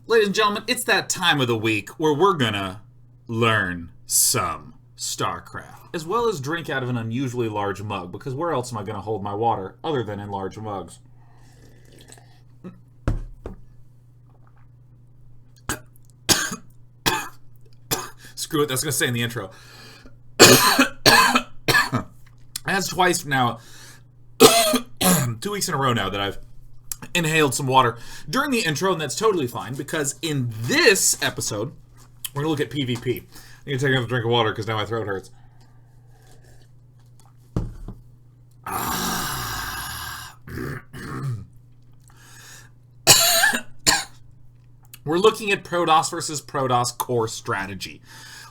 Ladies and gentlemen, it's that time of the week where we're gonna learn some StarCraft, as well as drink out of an unusually large mug, because where else am I gonna hold my water other than in large mugs? Screw it, that's gonna stay in the intro. That's twice now, 2 weeks in a row now that I've inhaled some water during the intro, and that's totally fine, because in this episode, we're going to look at PvP. I need to take another drink of water because now my throat hurts. We're looking at Protoss versus Protoss core strategy.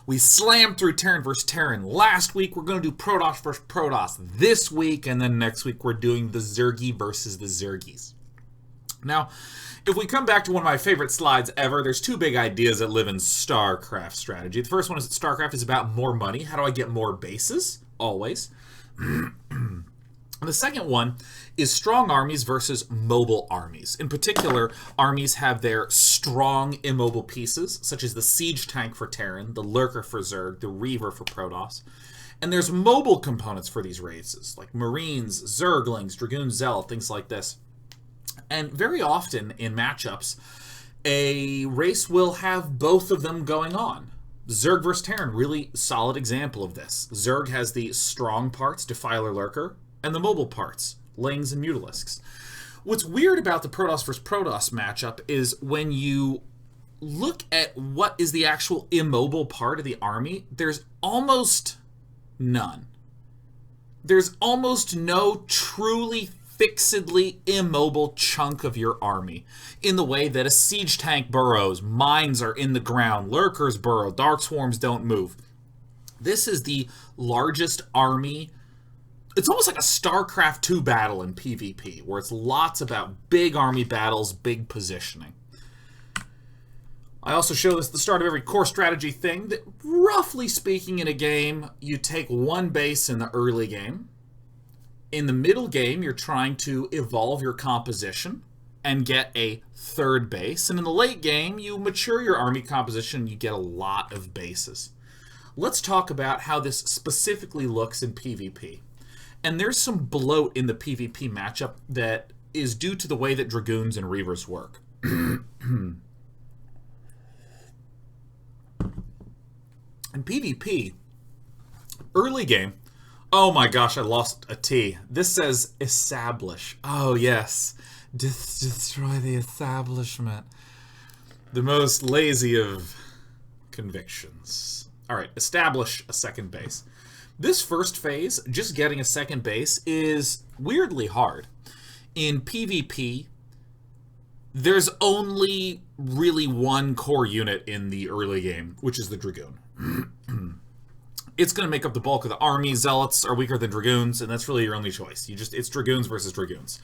We slammed through Terran versus Terran last week. We're going to do Protoss versus Protoss this week, and then next week we're doing the Zergy versus the Zergies. Now, if we come back to one of my favorite slides ever, there's two big ideas that live in StarCraft strategy. The first one is that StarCraft is about more money. How do I get more bases? Always. And the second one is strong armies versus mobile armies. In particular, armies have their strong immobile pieces, such as the Siege Tank for Terran, the Lurker for Zerg, the Reaver for Protoss. And there's mobile components for these races, like Marines, Zerglings, Dragoons, Zealots, things like this. And very often in matchups, a race will have both of them going on. Zerg vs. Terran, really solid example of this. Zerg has the strong parts, Defiler, Lurker, and the mobile parts, Lings and Mutalisks. What's weird about the Protoss vs. Protoss matchup is when you look at what is the actual immobile part of the army, there's almost none. There's almost no truly fixedly immobile chunk of your army, in the way that a siege tank burrows, mines are in the ground, lurkers burrow, dark swarms don't move. This is the largest army. It's almost like a StarCraft 2 battle in PvP, where it's lots about big army battles, big positioning. I also show this at the start of every core strategy thing, that roughly speaking in a game, you take one base in the early game. In the middle game, you're trying to evolve your composition and get a third base. And in the late game, you mature your army composition and you get a lot of bases. Let's talk about how this specifically looks in PvP. And there's some bloat in the PvP matchup that is due to the way that Dragoons and Reavers work. In PvP, early game, oh my gosh, I lost a T. This says establish. Oh yes, destroy the establishment. The most lazy of convictions. All right, establish a second base. This first phase, just getting a second base, is weirdly hard. In PvP, there's only really one core unit in the early game, which is the Dragoon. It's going to make up the bulk of the army. Zealots are weaker than Dragoons, and that's really your only choice. It's Dragoons versus Dragoons,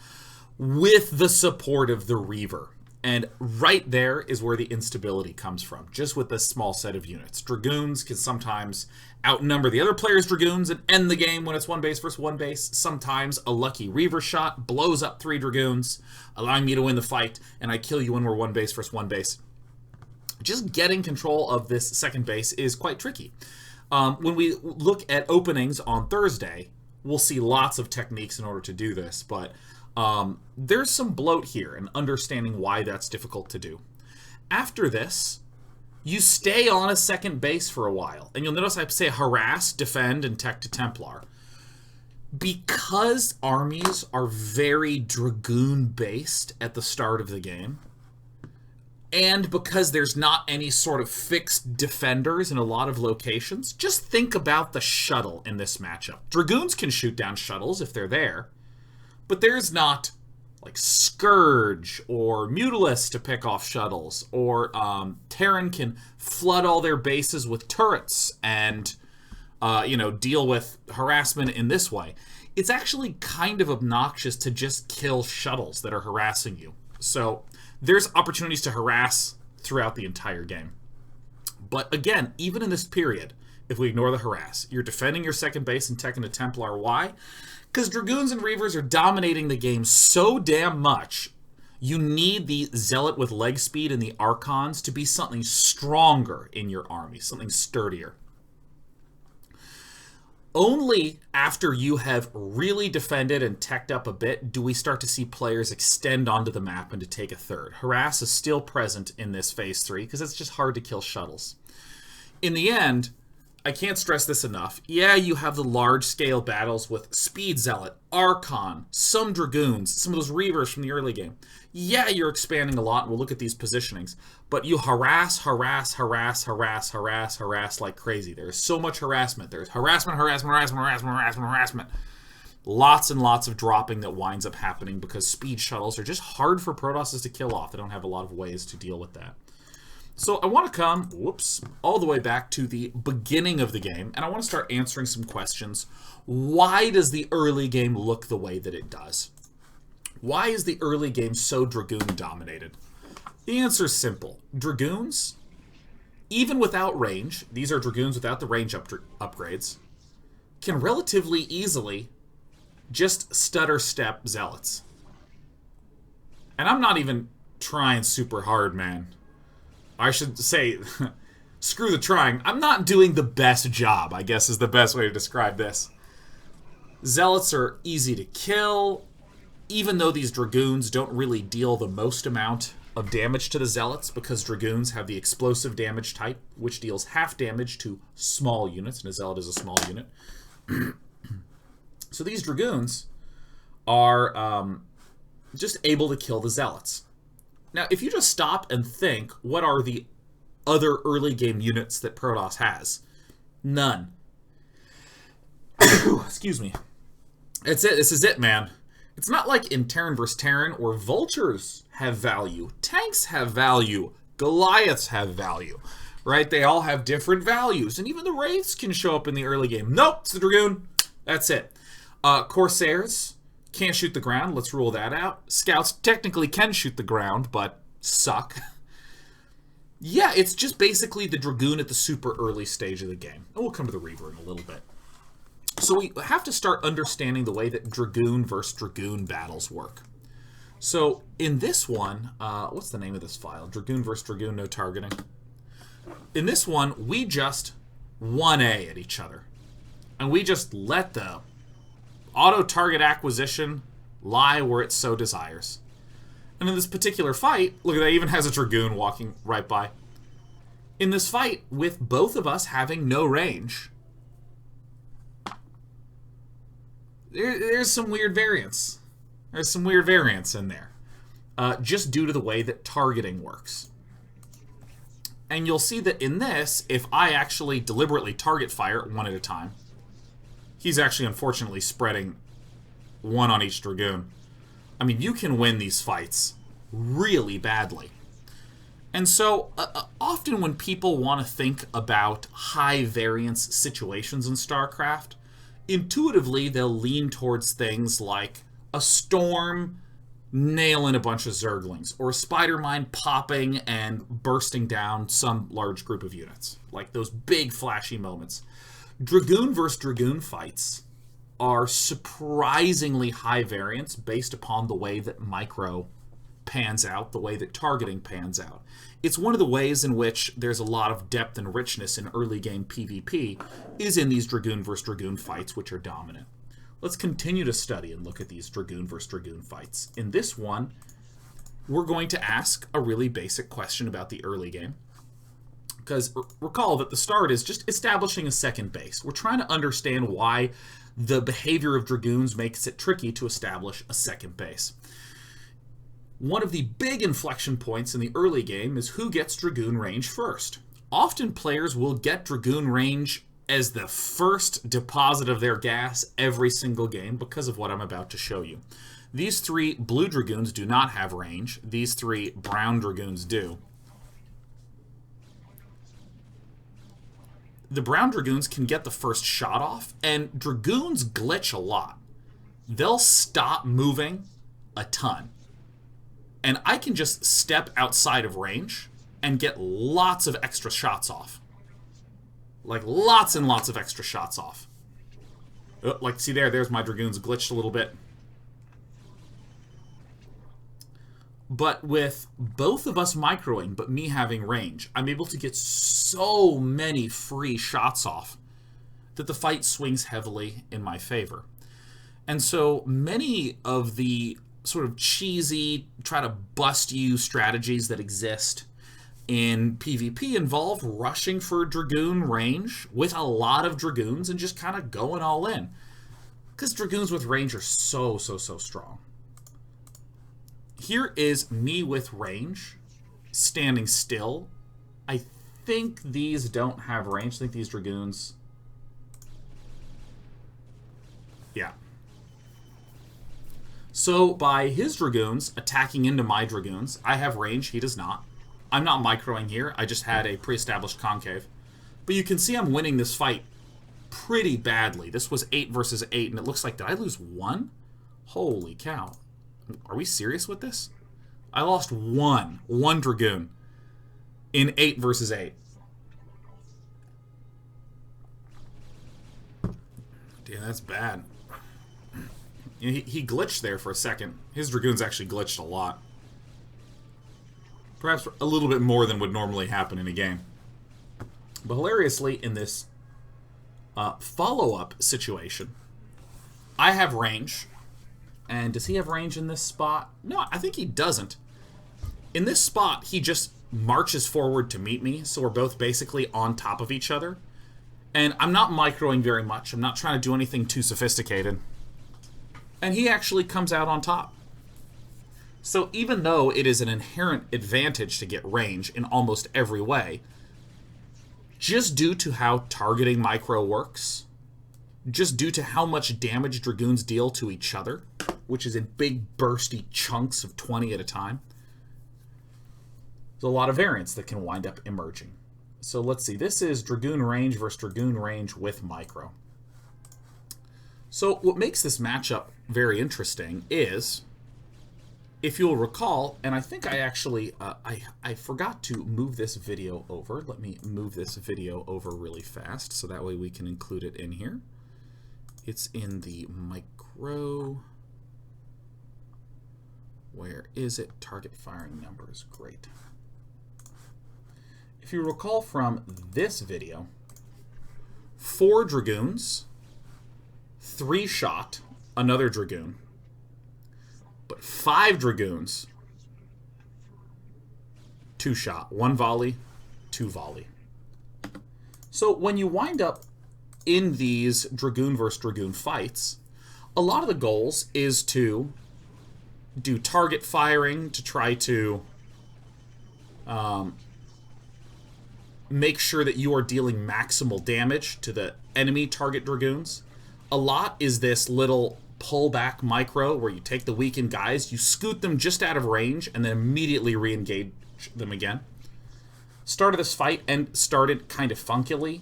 with the support of the Reaver. And right there is where the instability comes from, just with this small set of units. Dragoons can sometimes outnumber the other player's Dragoons and end the game when it's one base versus one base. Sometimes a lucky Reaver shot blows up 3 Dragoons, allowing me to win the fight, and I kill you when we're one base versus one base. Just getting control of this second base is quite tricky. When we look at openings on Thursday, we'll see lots of techniques in order to do this, but there's some bloat here and understanding why that's difficult to do. After this, you stay on a second base for a while, and you'll notice I say harass, defend, and tech to Templar. Because armies are very Dragoon-based at the start of the game, and because there's not any sort of fixed defenders in a lot of locations, just think about the shuttle in this matchup. Dragoons can shoot down shuttles if they're there, but there's not like Scourge or Mutalisks to pick off shuttles, or Terran can flood all their bases with turrets and deal with harassment in this way. It's actually kind of obnoxious to just kill shuttles that are harassing you. So there's opportunities to harass throughout the entire game. But again, even in this period, if we ignore the harass, you're defending your second base and teching a Templar. Why? Because Dragoons and Reavers are dominating the game so damn much, You need the Zealot with leg speed and the Archons to be something stronger in your army, something sturdier. Only after you have really defended and teched up a bit do we start to see players extend onto the map and to take a third. Harass is still present in this Phase 3 because it's just hard to kill shuttles. In the end, I can't stress this enough. Yeah, you have the large-scale battles with Speed Zealot, Archon, some Dragoons, some of those Reavers from the early game. Yeah, you're expanding a lot, and we'll look at these positionings. But you harass like crazy. There's so much harassment. There's harassment. Lots and lots of dropping that winds up happening because speed shuttles are just hard for Protosses to kill off. They don't have a lot of ways to deal with that. So I want to come, all the way back to the beginning of the game, and I want to start answering some questions. Why does the early game look the way that it does? Why is the early game so Dragoon-dominated? The answer is simple. Dragoons, even without range, these are Dragoons without the range upgrades, can relatively easily just stutter-step Zealots. And I'm not even trying super hard, man. I should say, screw the trying. I'm not doing the best job, I guess is the best way to describe this. Zealots are easy to kill, even though these Dragoons don't really deal the most amount of damage to the Zealots, because Dragoons have the explosive damage type, which deals half damage to small units, and a Zealot is a small unit. So these Dragoons are just able to kill the Zealots. Now, if you just stop and think, what are the other early game units that Protoss has? None. Excuse me. That's it. This is it, man. It's not like in Terran vs. Terran where Vultures have value, tanks have value, Goliaths have value, right? They all have different values, and even the Wraiths can show up in the early game. Nope, it's the Dragoon. That's it. Corsairs can't shoot the ground. Let's rule that out. Scouts technically can shoot the ground, but suck. Yeah, it's just basically the Dragoon at the super early stage of the game. And we'll come to the Reaver in a little bit. So we have to start understanding the way that Dragoon versus Dragoon battles work. So in this one, what's the name of this file? Dragoon versus Dragoon, no targeting. In this one, we just 1A at each other. And we just let the auto-target acquisition lie where it so desires. And in this particular fight, look at that, even has a Dragoon walking right by. In this fight, with both of us having no range, there's some weird variance. There's some weird variance in there. Just due to the way that targeting works. And you'll see that in this, if I actually deliberately target fire one at a time, he's actually unfortunately spreading one on each Dragoon. I mean, you can win these fights really badly. And so, often when people want to think about high variance situations in StarCraft, intuitively, they'll lean towards things like a storm nailing a bunch of Zerglings, or a spider mine popping and bursting down some large group of units. Like those big flashy moments. Dragoon versus Dragoon fights are surprisingly high variance based upon the way that micro pans out, the way that targeting pans out. It's one of the ways in which there's a lot of depth and richness in early game PvP is in these Dragoon versus Dragoon fights, which are dominant. Let's continue to study and look at these Dragoon versus Dragoon fights. In this one, we're going to ask a really basic question about the early game. Because recall that the start is just establishing a second base. We're trying to understand why the behavior of Dragoons makes it tricky to establish a second base. One of the big inflection points in the early game is who gets Dragoon range first. Often players will get Dragoon range as the first deposit of their gas every single game because of what I'm about to show you. These three blue Dragoons do not have range. These three brown Dragoons do. The brown Dragoons can get the first shot off, and Dragoons glitch a lot. They'll stop moving a ton. And I can just step outside of range and get lots of extra shots off. Like, lots and lots of extra shots off. Oh, like, see there's my Dragoons glitched a little bit. But with both of us microing, but me having range, I'm able to get so many free shots off that the fight swings heavily in my favor. And so many of the sort of cheesy, try to bust you strategies that exist in PvP involve rushing for Dragoon range with a lot of Dragoons and just kind of going all in. Because Dragoons with range are so strong. Here is me with range, standing still. I think these don't have range. I think these Dragoons... Yeah. So by his Dragoons attacking into my Dragoons, I have range, he does not. I'm not microing here, I just had a pre-established concave. But you can see I'm winning this fight pretty badly. This was 8 versus 8, and it looks like, did I lose 1? Holy cow. Are we serious with this? I lost one Dragoon in 8 versus 8. Damn, that's bad. He glitched there for a second. His Dragoons actually glitched a lot. Perhaps a little bit more than would normally happen in a game. But hilariously, in this follow-up situation, I have range. And does he have range in this spot? No, I think he doesn't. In this spot, he just marches forward to meet me, so we're both basically on top of each other. And I'm not microing very much. I'm not trying to do anything too sophisticated. And he actually comes out on top. So even though it is an inherent advantage to get range in almost every way, just due to how targeting micro works, just due to how much damage Dragoons deal to each other, which is in big bursty chunks of 20 at a time, there's a lot of variance that can wind up emerging. So let's see, this is Dragoon range versus Dragoon range with micro. So what makes this matchup very interesting is, if you'll recall, and I think I actually, I forgot to move this video over. Let me move this video over really fast, so that way we can include it in here. It's in the micro. Where is it? Target firing numbers. Great. If you recall from this video, 4 Dragoons, 3 shot, another Dragoon. But 5 Dragoons, 2 shot, 1 volley, 2 volley. So when you wind up in these Dragoon versus Dragoon fights, a lot of the goals is to do target firing to try to make sure that you are dealing maximal damage to the enemy target Dragoons. A lot is this little pullback micro where you take the weakened guys, you scoot them just out of range, and then immediately re-engage them again. Started this fight and started kind of funkily.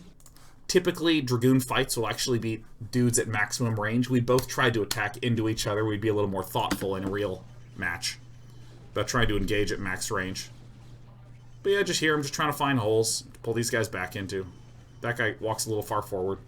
Typically, Dragoon fights will actually be dudes at maximum range. We both tried to attack into each other. We'd be a little more thoughtful in a real match about trying to engage at max range. But yeah, just here, I'm just trying to find holes to pull these guys back into. That guy walks a little far forward.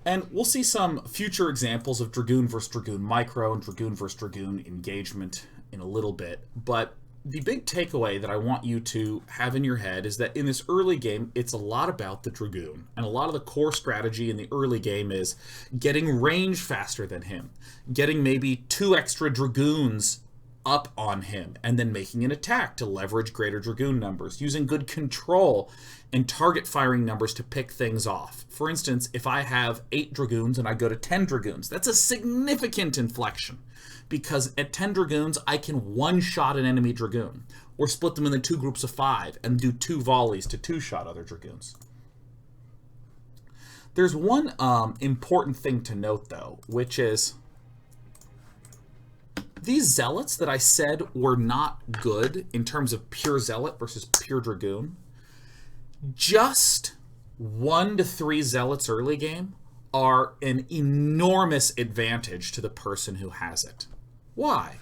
And we'll see some future examples of Dragoon versus Dragoon micro and Dragoon versus Dragoon engagement in a little bit. But the big takeaway that I want you to have in your head is that in this early game, it's a lot about the Dragoon. And a lot of the core strategy in the early game is getting range faster than him, getting maybe 2 extra Dragoons up on him, and then making an attack to leverage greater Dragoon numbers, using good control and target firing numbers to pick things off. For instance, if I have 8 Dragoons and I go to 10 Dragoons, that's a significant inflection, because at 10 Dragoons, I can one-shot an enemy Dragoon, or split them into 2 groups of 5 and do 2 volleys to 2-shot other Dragoons. There's one important thing to note, though, which is these Zealots that I said were not good in terms of pure Zealot versus pure Dragoon, just 1 to 3 Zealots early game are an enormous advantage to the person who has it. Why?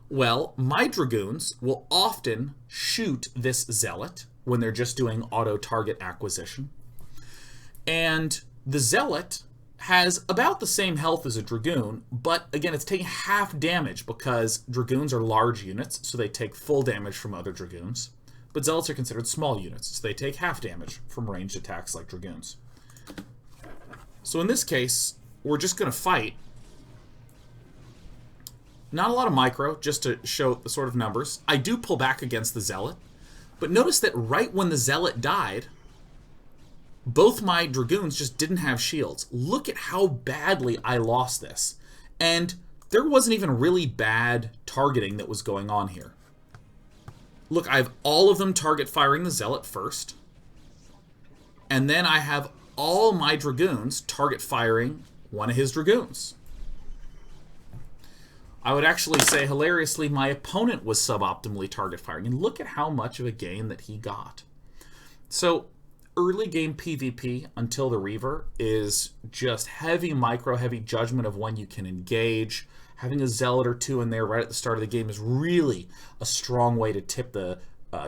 Well, my Dragoons will often shoot this Zealot when they're just doing auto-target acquisition. And the Zealot has about the same health as a Dragoon, but again, it's taking half damage because Dragoons are large units, so they take full damage from other Dragoons. But Zealots are considered small units, so they take half damage from ranged attacks like Dragoons. So in this case, we're just going to fight. Not a lot of micro, just to show the sort of numbers. I do pull back against the Zealot, but notice that right when the Zealot died, both my Dragoons just didn't have shields. Look at how badly I lost this. And there wasn't even really bad targeting that was going on here. Look, I have all of them target firing the Zealot first. And then I have all my Dragoons target firing one of his Dragoons. I would actually say, hilariously, my opponent was suboptimally target firing. And look at how much of a gain that he got. So, early game PvP until the Reaver is just heavy micro, heavy judgment of when you can engage. Having a Zealot or two in there right at the start of the game is really a strong way to tip the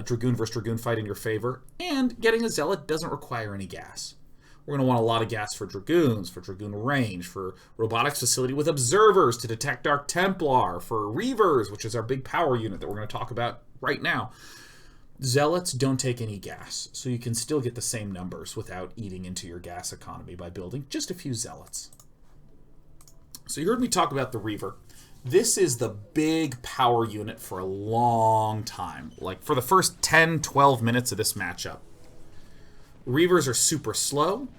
Dragoon versus Dragoon fight in your favor. And getting a Zealot doesn't require any gas. We're going to want a lot of gas for Dragoons, for Dragoon range, for robotics facility with observers to detect Dark Templar, for Reavers, which is our big power unit that we're going to talk about right now. Zealots don't take any gas, so you can still get the same numbers without eating into your gas economy by building just a few Zealots. So you heard me talk about the Reaver. This is the big power unit for a long time, like for the first 10, 12 minutes of this matchup. Reavers are super slow.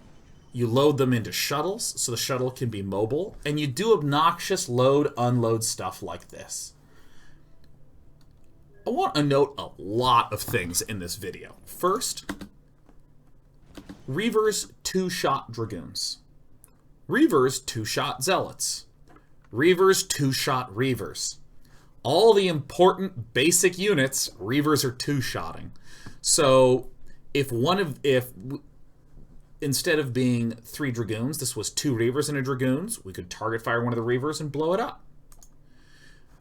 You load them into shuttles, so the shuttle can be mobile, and you do obnoxious load-unload stuff like this. I want to note a lot of things in this video. First, Reavers two-shot Dragoons. Reavers two-shot Zealots. Reavers two-shot Reavers. All the important basic units, Reavers are two-shotting. So if instead of being 3 Dragoons, this was 2 Reavers and a Dragoons, we could target fire one of the Reavers and blow it up.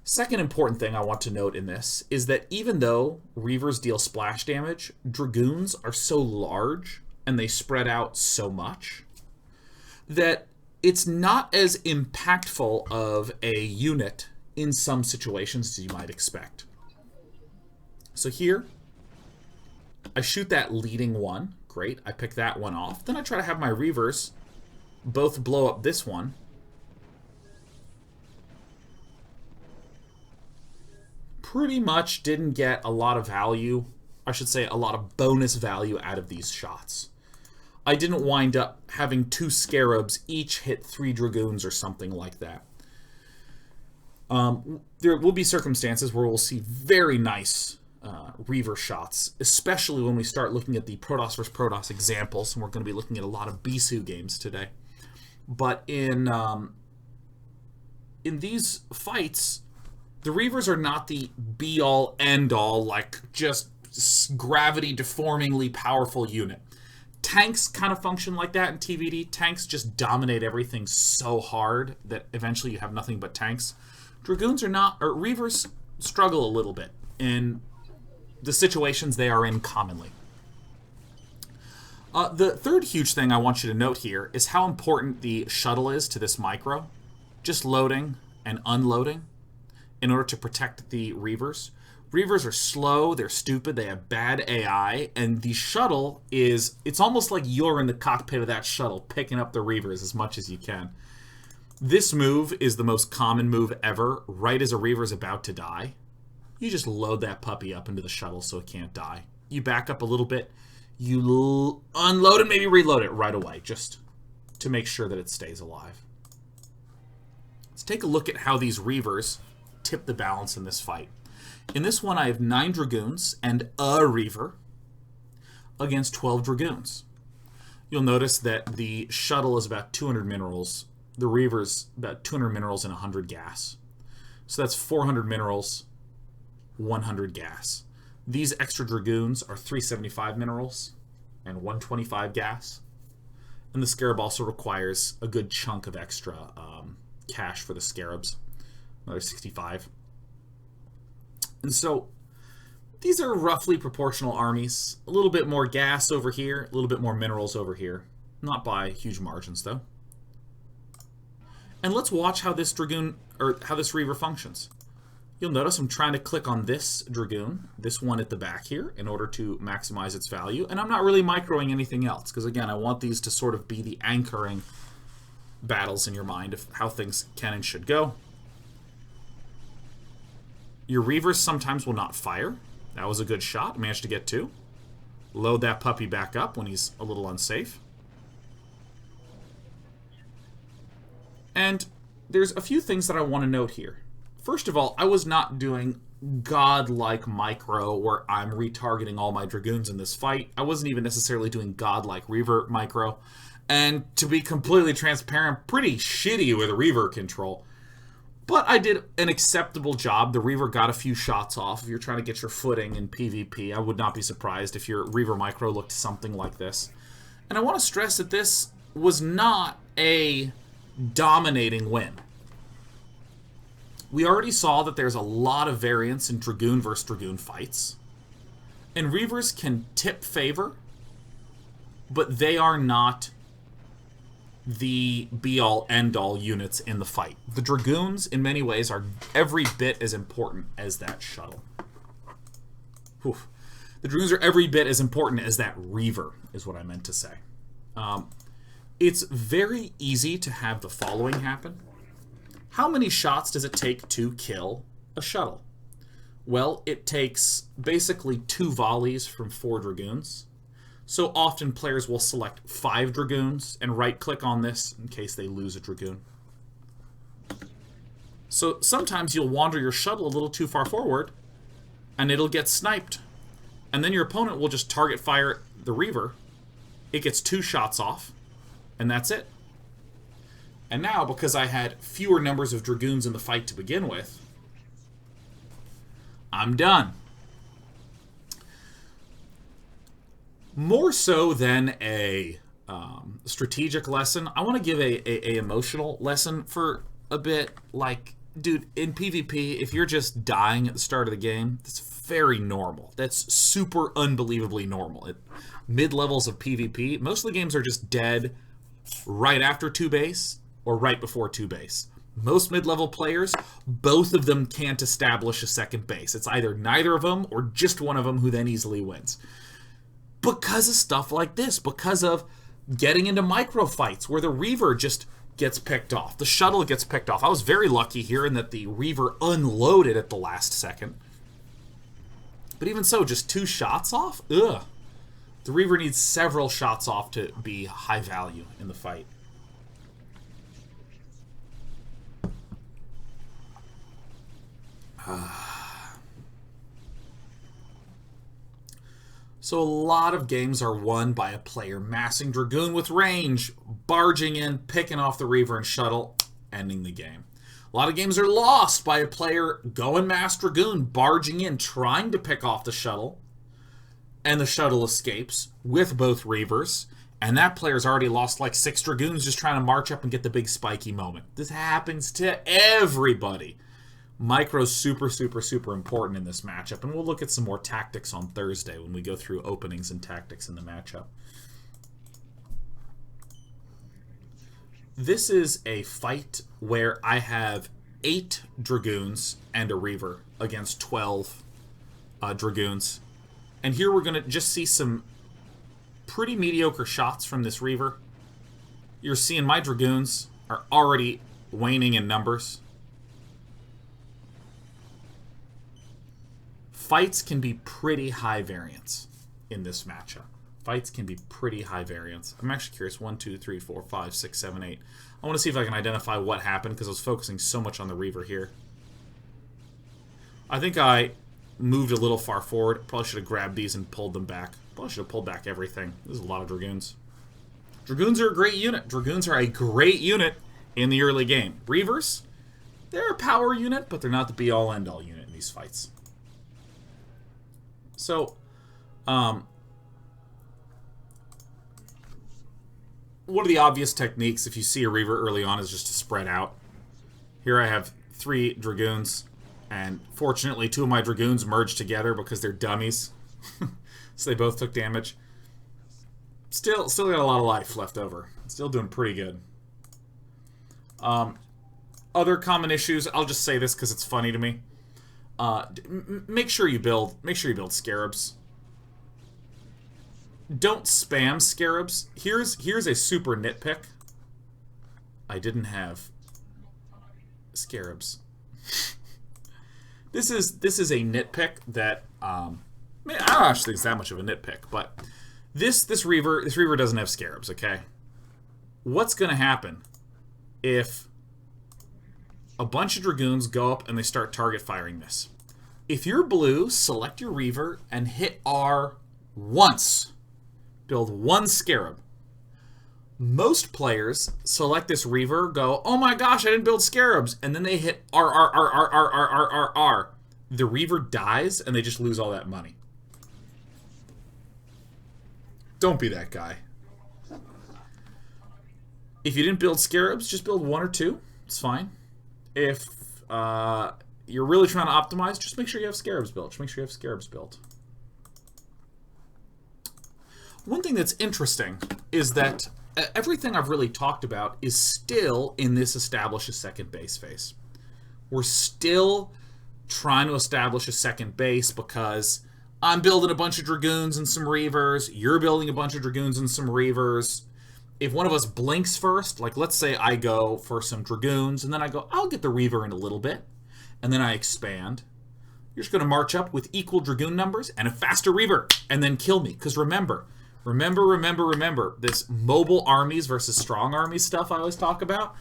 Second important thing I want to note in this is that even though Reavers deal splash damage, Dragoons are so large and they spread out so much that it's not as impactful of a unit in some situations as you might expect. So here, I shoot that leading one. Great, I pick that one off. Then I try to have my Reavers both blow up this one. Pretty much didn't get a lot of value, I should say a lot of bonus value out of these shots. I didn't wind up having 2 Scarabs each hit 3 Dragoons or something like that. There will be circumstances where we'll see very nice Reaver shots, especially when we start looking at the Protoss vs. Protoss examples, and we're going to be looking at a lot of Bisu games today. But in these fights, the Reavers are not the be-all, end-all, like just gravity-deformingly powerful unit. Tanks kind of function like that in TVD. Tanks just dominate everything so hard that eventually you have nothing but tanks. Dragoons are not, or Reavers struggle a little bit in the situations they are in commonly. The third huge thing I want you to note here is how important the shuttle is to this micro. Just loading and unloading in order to protect the Reavers. Reavers are slow, they're stupid, they have bad AI, and the shuttle is, it's almost like you're in the cockpit of that shuttle picking up the Reavers as much as you can. This move is the most common move ever. Right as a Reaver is about to die, you just load that puppy up into the shuttle so it can't die. You back up a little bit, you unload it, maybe reload it right away, just to make sure that it stays alive. Let's take a look at how these Reavers tip the balance in this fight. In this one, I have 9 Dragoons and a Reaver against 12 Dragoons. You'll notice that the shuttle is about 200 minerals. The Reaver's about 200 minerals and 100 gas. So that's 400 minerals, 100 gas. These extra Dragoons are 375 minerals and 125 gas. And the Scarab also requires a good chunk of extra cash for the Scarabs. Another 65. And so these are roughly proportional armies. A little bit more gas over here, a little bit more minerals over here. Not by huge margins, though. And let's watch how this Dragoon, or how this Reaver functions. You'll notice I'm trying to click on this Dragoon, this one at the back here, in order to maximize its value. And I'm not really microing anything else, because again, I want these to sort of be the anchoring battles in your mind of how things can and should go. Your Reavers sometimes will not fire. That was a good shot. Managed to get 2. Load that puppy back up when he's a little unsafe. And there's a few things that I want to note here. First of all, I was not doing godlike micro where I'm retargeting all my Dragoons in this fight. I wasn't even necessarily doing godlike Reaver micro. And to be completely transparent, pretty shitty with Reaver control. But I did an acceptable job. The Reaver got a few shots off. If you're trying to get your footing in PvP, I would not be surprised if your Reaver micro looked something like this. And I want to stress that this was not a dominating win. We already saw that there's a lot of variance in Dragoon versus Dragoon fights. And Reavers can tip favor, but they are not the be-all, end-all units in the fight. The Dragoons, in many ways, are every bit as important as that shuttle. Whew. The Dragoons are every bit as important as that Reaver, is what I meant to say. It's very easy to have the following happen. How many shots does it take to kill a shuttle? Well, it takes basically 2 volleys from 4 Dragoons. So often players will select 5 Dragoons and right-click on this in case they lose a Dragoon. So sometimes you'll wander your shuttle a little too far forward, and it'll get sniped. And then your opponent will just target fire the Reaver. It gets 2 shots off, and that's it. And now, because I had fewer numbers of Dragoons in the fight to begin with, I'm done. More so than a strategic lesson, I want to give a emotional lesson for a bit. Like, dude, in PvP, if you're just dying at the start of the game, that's very normal. That's super unbelievably normal. At mid-levels of PvP, most of the games are just dead right after 2 base or right before 2 base. Most mid-level players, both of them can't establish a second base. It's either neither of them or just one of them who then easily wins. Because of stuff like this, because of getting into micro fights where the Reaver just gets picked off, the shuttle gets picked off. I was very lucky here in that the Reaver unloaded at the last second. But even so, just 2 shots off? Ugh. The Reaver needs several shots off to be high value in the fight. So a lot of games are won by a player massing Dragoon with range, barging in, picking off the Reaver and shuttle, ending the game. A lot of games are lost by a player going mass Dragoon, barging in, trying to pick off the shuttle, and the shuttle escapes with both Reavers, and that player's already lost like 6 Dragoons just trying to march up and get the big spiky moment. This happens to everybody. Micro's super, super, super important in this matchup, and we'll look at some more tactics on Thursday when we go through openings and tactics in the matchup. This is a fight where I have 8 Dragoons and a Reaver against 12 Dragoons. And here we're going to just see some pretty mediocre shots from this Reaver. You're seeing my Dragoons are already waning in numbers. Fights can be pretty high variance in this matchup. Fights can be pretty high variance. I'm actually curious. 1, 2, 3, 4, 5, 6, 7, 8. I want to see if I can identify what happened because I was focusing so much on the Reaver here. I think I moved a little far forward. Probably should have grabbed these and pulled them back. Probably should have pulled back everything. There's a lot of Dragoons. Dragoons are a great unit. Dragoons are a great unit in the early game. Reavers, they're a power unit, but they're not the be-all, end-all unit in these fights. So, one of the obvious techniques if you see a Reaver early on is just to spread out. Here I have 3 Dragoons, and fortunately 2 of my Dragoons merged together because they're dummies. So they both took damage. Still got a lot of life left over. Still doing pretty good. Other common issues, I'll just say this because it's funny to me. Make sure you build scarabs. Don't spam scarabs. Here's a super nitpick. I didn't have scarabs. This is a nitpick that I don't actually think it's that much of a nitpick, but this Reaver doesn't have scarabs, okay? What's gonna happen if a bunch of Dragoons go up and they start target firing this? If you're blue, select your Reaver and hit R once. Build one scarab. Most players select this Reaver, go, oh my gosh, I didn't build scarabs, and then they hit R, R, R, R, R, R, R, R, R. The Reaver dies, and they just lose all that money. Don't be that guy. If you didn't build scarabs, just build one or two. It's fine. If you're really trying to optimize, just make sure you have scarabs built. Just make sure you have scarabs built. One thing that's interesting is that everything I've really talked about is still in this establish a second base phase. We're still trying to establish a second base because I'm building a bunch of Dragoons and some Reavers, you're building a bunch of Dragoons and some Reavers. If one of us blinks first, like let's say I go for some Dragoons, and then I go, I'll get the Reaver in a little bit, and then I expand. You're just going to march up with equal Dragoon numbers and a faster Reaver, and then kill me. Because remember, this mobile armies versus strong armies stuff I always talk about.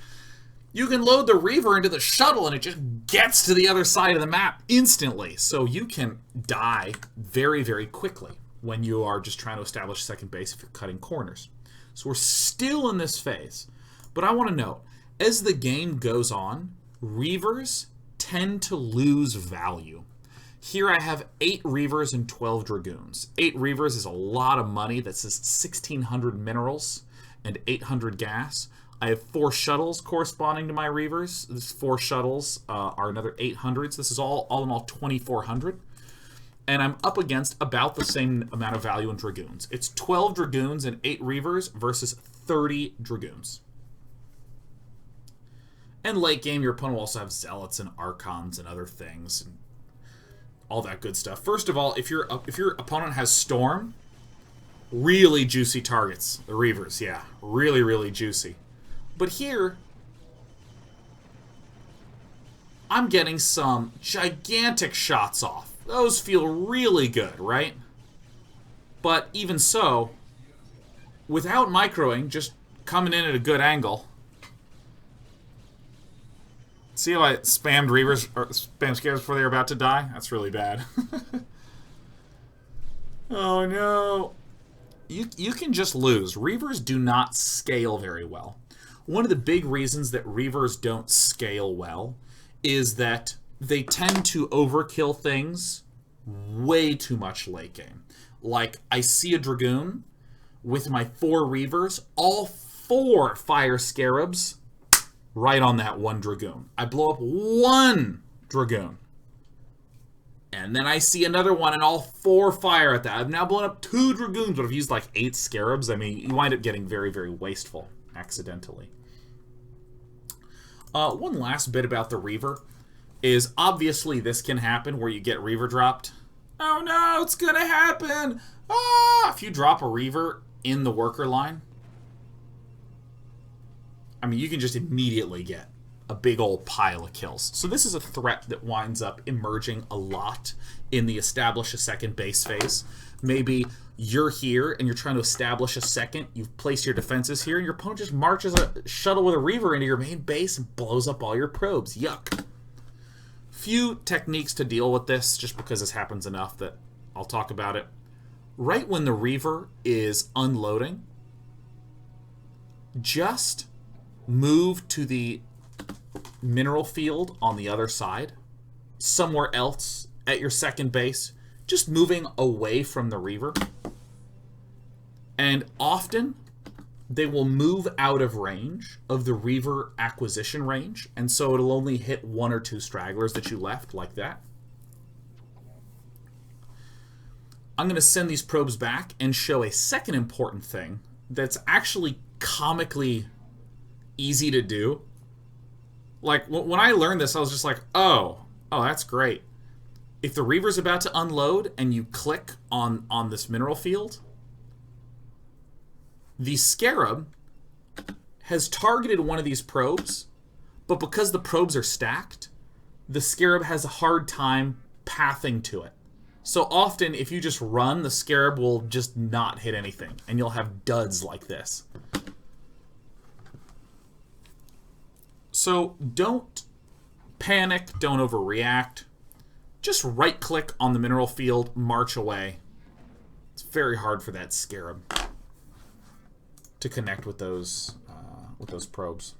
You can load the Reaver into the shuttle and it just gets to the other side of the map instantly. So you can die very, very quickly when you are just trying to establish second base if you're cutting corners. So we're still in this phase. But I want to note, as the game goes on, Reavers tend to lose value. Here I have 8 Reavers and 12 Dragoons. 8 Reavers is a lot of money. That's 1,600 minerals and 800 gas. I have 4 shuttles corresponding to my Reavers. These 4 shuttles are another 800. So this is all in all 2,400. And I'm up against about the same amount of value in Dragoons. It's 12 Dragoons and 8 Reavers versus 30 Dragoons. And late game, your opponent will also have Zealots and Archons and other things. And all that good stuff. First of all, if your opponent has Storm, really juicy targets. The Reavers, yeah. Really, really juicy. But here, I'm getting some gigantic shots off. Those feel really good, right? But even so, without microing, just coming in at a good angle. See how I spammed Reavers, or spam scares before they were about to die? That's really bad. Oh no. You can just lose. Reavers do not scale very well. One of the big reasons that Reavers don't scale well is that they tend to overkill things way too much late game. Like, I see a Dragoon with my 4 Reavers, all 4 fire Scarabs right on that one Dragoon. I blow up 1 Dragoon. And then I see another one and all 4 fire at that. I've now blown up 2 Dragoons, but I've used like 8 Scarabs. I mean, you wind up getting very, very wasteful accidentally. One last bit about the Reaver is obviously this can happen where you get Reaver dropped. Oh no, it's gonna happen! Ah! If you drop a Reaver in the worker line, I mean, you can just immediately get a big old pile of kills. So this is a threat that winds up emerging a lot in the establish a second base phase. Maybe you're here and you're trying to establish a second, you've placed your defenses here, and your opponent just marches a shuttle with a Reaver into your main base and blows up all your probes. Yuck. Few techniques to deal with this, just because this happens enough that I'll talk about it. Right when the Reaver is unloading, just move to the mineral field on the other side, somewhere else at your second base, just moving away from the Reaver. And often they will move out of range of the Reaver acquisition range, and so it'll only hit 1 or 2 stragglers that you left, like that. I'm going to send these probes back and show a second important thing that's actually comically easy to do. Like, when I learned this, I was just like, oh, that's great. If the Reaver's about to unload and you click on this mineral field, the Scarab has targeted one of these probes, but because the probes are stacked, the Scarab has a hard time pathing to it. So often, if you just run, the Scarab will just not hit anything, and you'll have duds like this. So don't panic, don't overreact. Just right-click on the mineral field, march away. It's very hard for that Scarab to connect with those probes.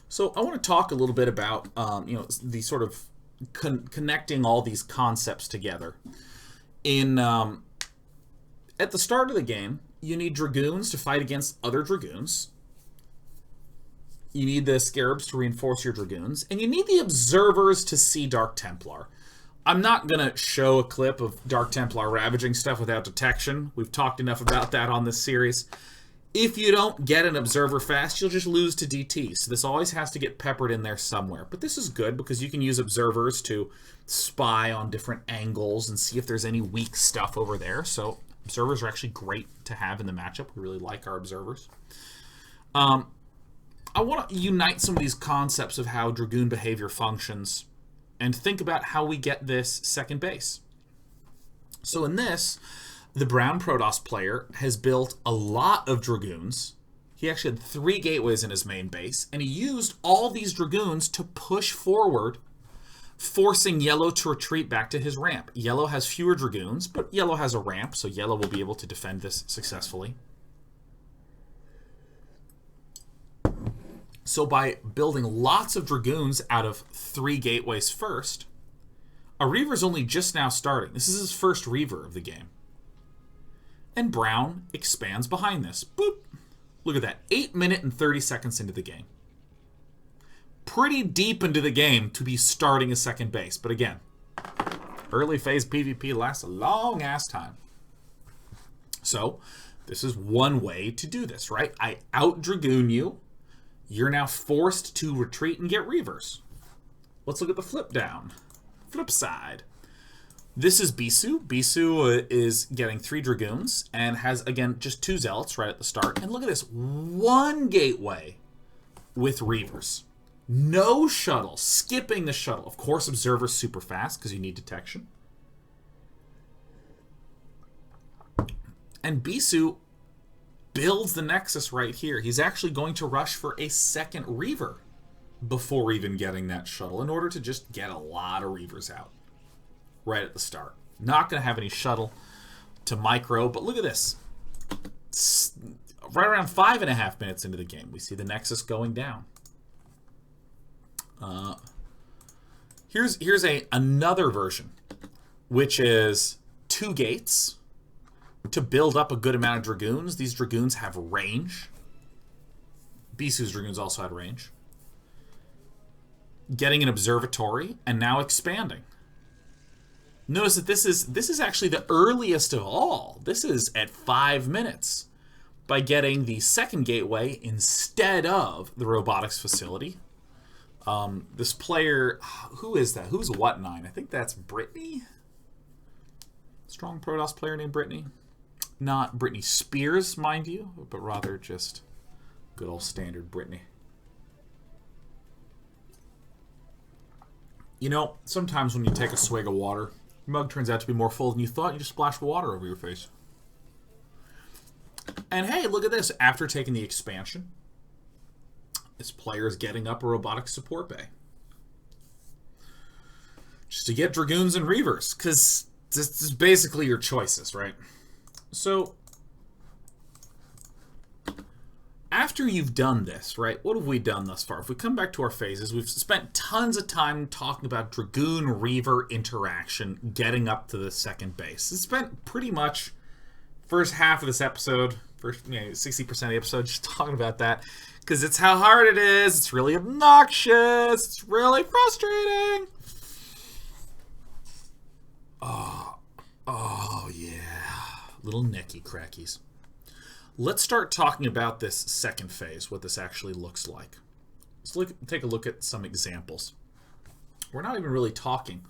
So I want to talk a little bit about the sort of connecting all these concepts together. At the start of the game, you need Dragoons to fight against other Dragoons. You need the Scarabs to reinforce your Dragoons, and you need the Observers to see Dark Templar. I'm not going to show a clip of Dark Templar ravaging stuff without detection. We've talked enough about that on this series. If you don't get an Observer fast, you'll just lose to DT. So this always has to get peppered in there somewhere. But this is good because you can use Observers to spy on different angles and see if there's any weak stuff over there. So Observers are actually great to have in the matchup. We really like our Observers. I want to unite some of these concepts of how Dragoon behavior functions and think about how we get this second base. So in this, the brown Protoss player has built a lot of Dragoons. He actually had 3 gateways in his main base, and he used all these Dragoons to push forward, forcing Yellow to retreat back to his ramp. Yellow has fewer Dragoons, but Yellow has a ramp, so Yellow will be able to defend this successfully. So by building lots of Dragoons out of 3 gateways first, a Reaver's only just now starting. This is his first Reaver of the game. And Brown expands behind this. Boop! Look at that. 8 minutes and 30 seconds into the game. Pretty deep into the game to be starting a second base. But again, early phase PvP lasts a long-ass time. So, this is one way to do this, right? I out-Dragoon you. You're now forced to retreat and get Reavers. Let's look at the flip down. Flip side. This is Bisu. Bisu is getting 3 Dragoons and has, again, just 2 Zealots right at the start. And look at this. 1 gateway with Reavers. No shuttle. Skipping the shuttle. Of course, Observer's super fast because you need detection. And Bisu builds the Nexus right here. He's actually going to rush for a second Reaver before even getting that shuttle in order to just get a lot of Reavers out right at the start. Not going to have any shuttle to micro, but look at this. It's right around 5.5 minutes into the game, we see the Nexus going down. Here's another version, which is 2 gates to build up a good amount of Dragoons. These Dragoons have range. Bisu's Dragoons also had range. Getting an observatory, and now expanding. Notice that this is actually the earliest of all. This is at 5 minutes by getting the second gateway instead of the robotics facility. This player, who is that? Who's what 9? I think that's Brittany. Strong Protoss player named Brittany. Not Britney Spears, mind you, but rather just good old standard Brittany. You know, sometimes when you take a swig of water, your mug turns out to be more full than you thought. You just splash water over your face. And hey, look at this. After taking the expansion, this player is getting up a robotic support bay. Just to get Dragoons and Reavers, because this is basically your choices, right? So, after you've done this, right, what have we done thus far? If we come back to our phases, we've spent tons of time talking about Dragoon-Reaver interaction getting up to the second base. It's spent pretty much first half of this episode, first 60% of the episode, just talking about that, because it's how hard it is. It's really obnoxious. It's really frustrating. Oh yeah. Little necky crackies. Let's start talking about this second phase, what this actually looks like. Let's take a look at some examples. We're not even really talking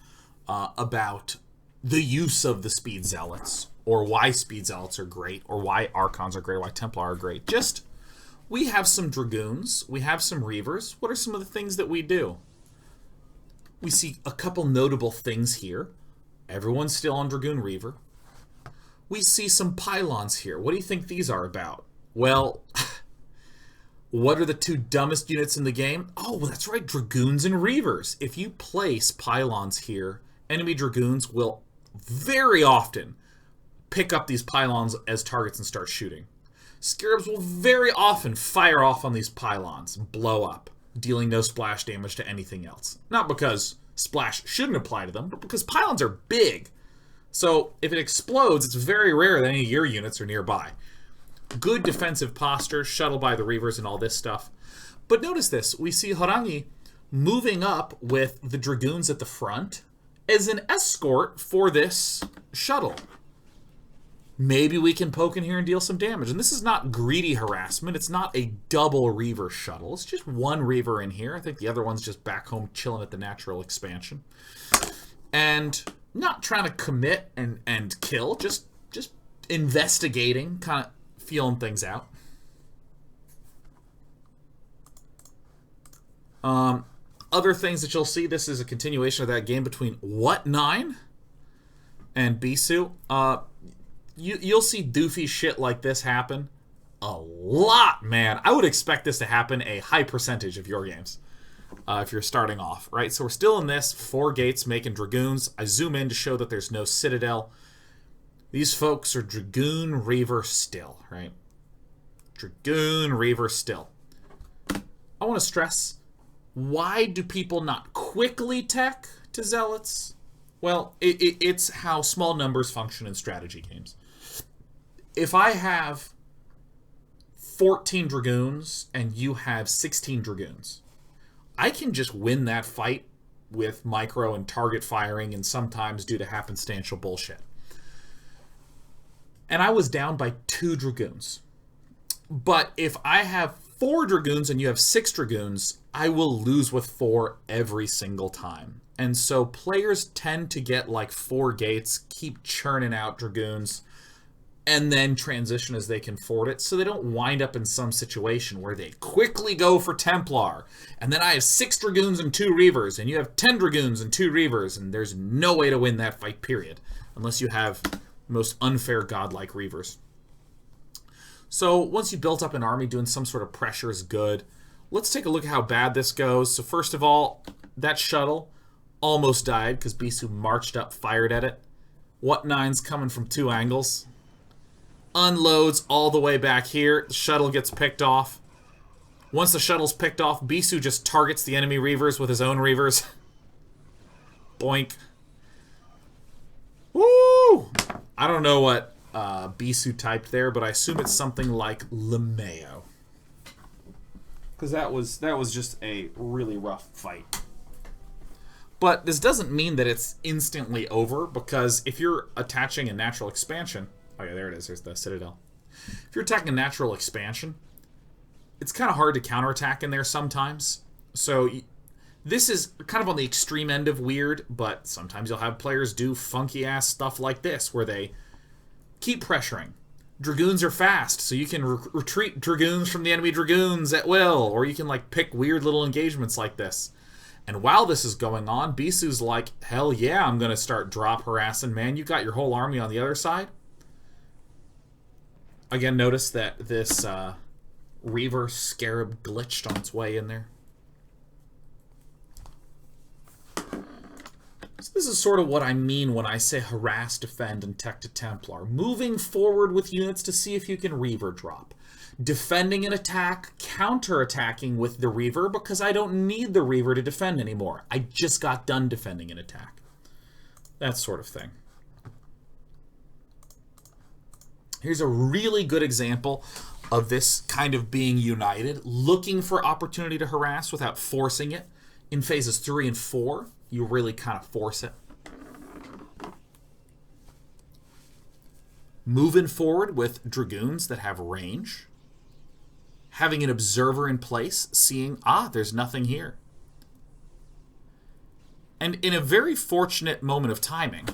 about the use of the Speed Zealots, or why Speed Zealots are great, or why Archons are great, or why Templar are great. Just, we have some Dragoons, we have some Reavers. What are some of the things that we do? We see a couple notable things here. Everyone's still on Dragoon Reaver. We see some pylons here. What do you think these are about? Well, what are the two dumbest units in the game? Oh, well, that's right, Dragoons and Reavers. If you place pylons here, enemy Dragoons will very often pick up these pylons as targets and start shooting. Scarabs will very often fire off on these pylons, blow up, dealing no splash damage to anything else. Not because splash shouldn't apply to them, but because pylons are big. So if it explodes, it's very rare that any of your units are nearby. Good defensive posture, shuttle by the Reavers and all this stuff. But notice this, we see Harangi moving up with the Dragoons at the front as an escort for this shuttle. Maybe we can poke in here and deal some damage. And this is not greedy harassment. It's not a double Reaver shuttle. It's just one Reaver in here. I think the other one's just back home chilling at the natural expansion. And not trying to commit and kill, just investigating, kind of feeling things out. Other things that you'll see, this is a continuation of that game between What 9 and Bisu. You'll see doofy shit like this happen a lot, man. I would expect this to happen a high percentage of your games if you're starting off, right? So we're still in this, 4 gates making Dragoons. I zoom in to show that there's no Citadel. These folks are Dragoon Reaver still, right? Dragoon Reaver still. I want to stress, why do people not quickly tech to Zealots? Well, it's how small numbers function in strategy games. If I have 14 Dragoons and you have 16 Dragoons, I can just win that fight with micro and target firing and sometimes due to happenstantial bullshit. And I was down by 2 Dragoons. But if I have 4 Dragoons and you have 6 Dragoons, I will lose with 4 every single time. And so players tend to get like 4 gates, keep churning out Dragoons, and then transition as they can afford it, so they don't wind up in some situation where they quickly go for Templar, and then I have 6 Dragoons and 2 Reavers, and you have 10 Dragoons and 2 Reavers, and there's no way to win that fight, period, unless you have the most unfair godlike Reavers. So once you built up an army, doing some sort of pressure is good. Let's take a look at how bad this goes. So first of all, that shuttle almost died because Bisu marched up, fired at it. What 9's coming from 2 angles. Unloads all the way back here. The shuttle gets picked off. Once the shuttle's picked off, Bisu just targets the enemy Reavers with his own Reavers. Boink. Woo! I don't know what Bisu typed there, but I assume it's something like LeMayo. Because that was just a really rough fight. But this doesn't mean that it's instantly over, because if you're attaching a natural expansion... Oh yeah, there it is. There's the Citadel. If you're attacking a natural expansion, it's kind of hard to counterattack in there sometimes. So this is kind of on the extreme end of weird, but sometimes you'll have players do funky-ass stuff like this, where they keep pressuring. Dragoons are fast, so you can retreat Dragoons from the enemy Dragoons at will, or you can like pick weird little engagements like this. And while this is going on, Bisu's like, hell yeah, I'm going to start drop harassing, man. You got your whole army on the other side? Again, notice that this Reaver Scarab glitched on its way in there. So this is sort of what I mean when I say harass, defend, and tech to Templar. Moving forward with units to see if you can Reaver drop. Defending an attack, counter-attacking with the Reaver because I don't need the Reaver to defend anymore. I just got done defending an attack. That sort of thing. Here's a really good example of this kind of being united, looking for opportunity to harass without forcing it. In phases 3 and 4, you really kind of force it. moving forward with Dragoons that have range, having an observer in place, seeing, there's nothing here. And in a very fortunate moment of timing,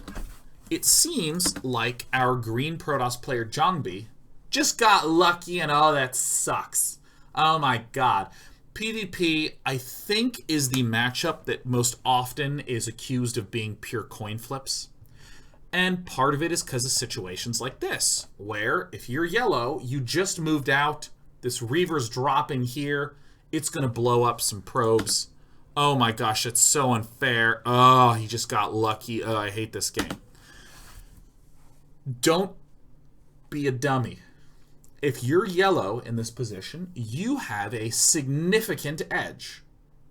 it seems like our green Protoss player Zhongbi just got lucky, and that sucks. Oh my god. PvP, I think, is the matchup that most often is accused of being pure coin flips. And part of it is because of situations like this, where if you're yellow, you just moved out, this Reaver's dropping here, it's going to blow up some probes. Oh my gosh, it's so unfair. Oh, he just got lucky. Oh, I hate this game. Don't be a dummy. If you're yellow in this position, you have a significant edge